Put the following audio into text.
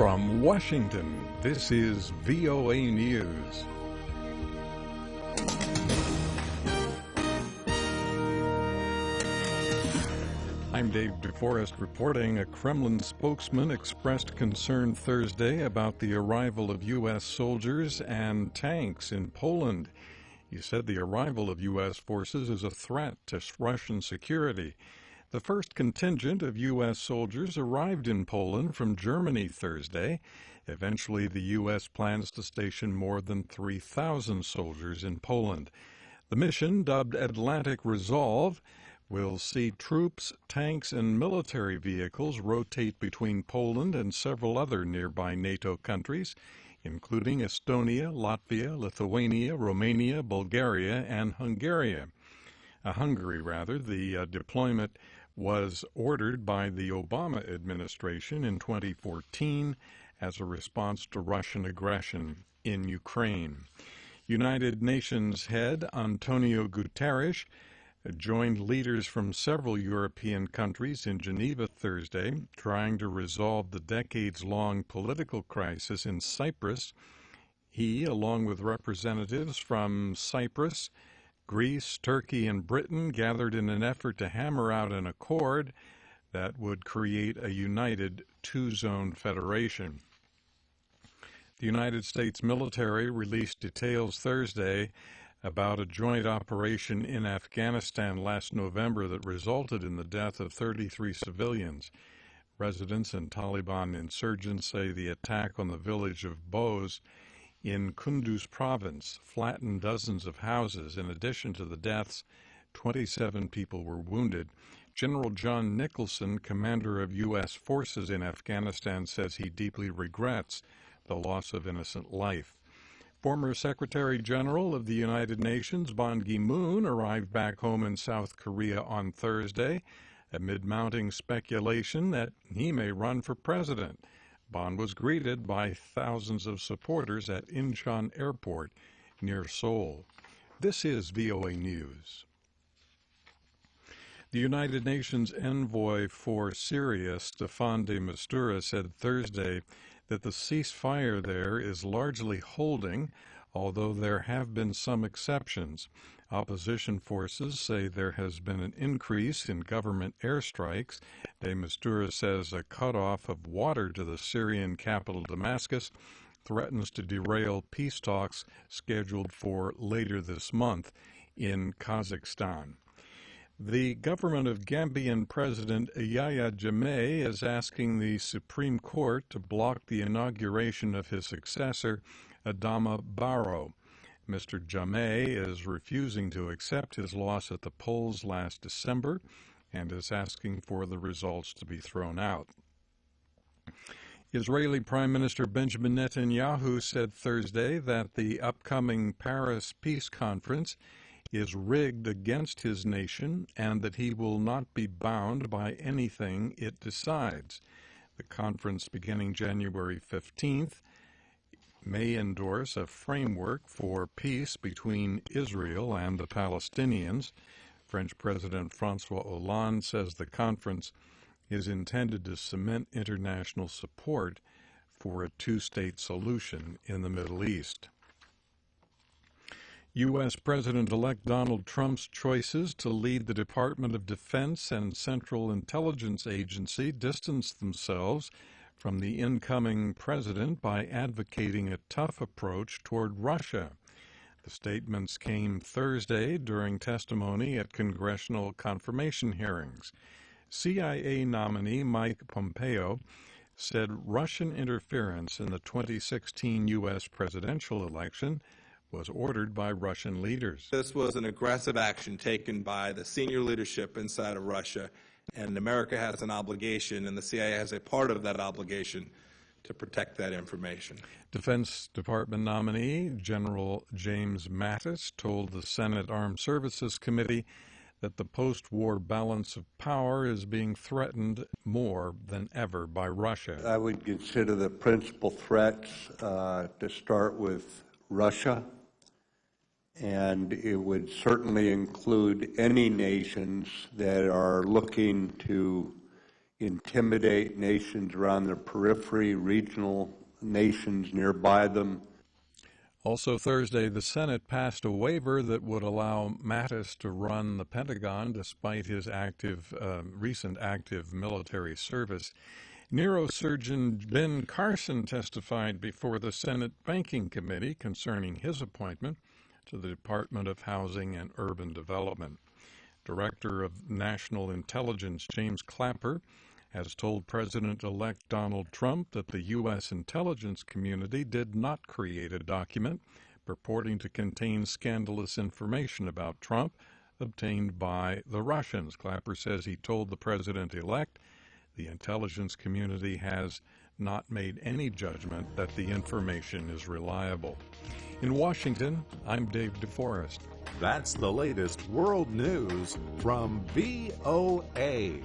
From Washington, this is VOA News. I'm David DeForest reporting. A Kremlin spokesman expressed concern Thursday about the arrival of U.S. soldiers and tanks in Poland. He said the arrival of U.S. forces is a threat to Russian security. The first contingent of U.S. soldiers arrived in Poland from Germany Thursday. Eventually, the U.S. plans to station more than 3,000 soldiers in Poland. The mission, dubbed Atlantic Resolve, will see troops, tanks, and military vehicles rotate between Poland and several other nearby NATO countries, including Estonia, Latvia, Lithuania, Romania, Bulgaria, and Hungary. The deployment was ordered by the Obama administration in 2014 as a response to Russian aggression in Ukraine. United Nations head António Guterres joined leaders from several European countries in Geneva Thursday, trying to resolve the decades-long political crisis in Cyprus. He, along with representatives from Cyprus, Greece, Turkey, and Britain, gathered in an effort to hammer out an accord that would create a united two-zone federation. The United States military released details Thursday about a joint operation in Afghanistan last November that resulted in the death of 33 civilians. Residents and Taliban insurgents say the attack on the village of Bose in Kunduz province flattened dozens of houses. In addition to the deaths, 27 people were wounded. General John Nicholson, commander of U.S. forces in Afghanistan, says he deeply regrets the loss of innocent life. Former Secretary General of the United Nations Ban Ki-moon arrived back home in South Korea on Thursday amid mounting speculation that he may run for president. Ban was greeted by thousands of supporters at Incheon Airport near Seoul. This is VOA News. The United Nations envoy for Syria, Staffan de Mistura, said Thursday that the ceasefire there is largely holding, although there have been some exceptions. Opposition forces say there has been an increase in government airstrikes. De Mistura says a cutoff of water to the Syrian capital Damascus threatens to derail peace talks scheduled for later this month in Kazakhstan. The government of Gambian President Yahya Jammeh is asking the Supreme Court to block the inauguration of his successor, Adama Barrow. Mr. Jammeh is refusing to accept his loss at the polls last December and is asking for the results to be thrown out. Israeli Prime Minister Benjamin Netanyahu said Thursday that the upcoming Paris Peace Conference is rigged against his nation and that he will not be bound by anything it decides. The conference, beginning January 15th, may endorse a framework for peace between Israel and the Palestinians. French President François Hollande says the conference is intended to cement international support for a two-state solution in the Middle East. U.S. President-elect Donald Trump's choices to lead the Department of Defense and Central Intelligence Agency distanced themselves from the incoming president by advocating a tough approach toward Russia. The statements came Thursday during testimony at congressional confirmation hearings. CIA nominee Mike Pompeo said Russian interference in the 2016 U.S. presidential election was ordered by Russian leaders. This was an aggressive action taken by the senior leadership inside of Russia, and America has an obligation, and the CIA has a part of that obligation to protect that information. Defense Department nominee General James Mattis told the Senate Armed Services Committee that the post-war balance of power is being threatened more than ever by Russia. I would consider the principal threats to start with Russia, and it would certainly include any nations that are looking to intimidate nations around their periphery, regional nations nearby them. Also Thursday, the Senate passed a waiver that would allow Mattis to run the Pentagon despite his recent active military service. Neurosurgeon Ben Carson testified before the Senate Banking Committee concerning his appointment to the Department of Housing and Urban Development. Director of National Intelligence James Clapper has told President-elect Donald Trump that the U.S. intelligence community did not create a document purporting to contain scandalous information about Trump obtained by the Russians. Clapper says he told the president-elect the intelligence community has not made any judgment that the information is reliable. In Washington, I'm Dave DeForest. That's the latest world news from VOA.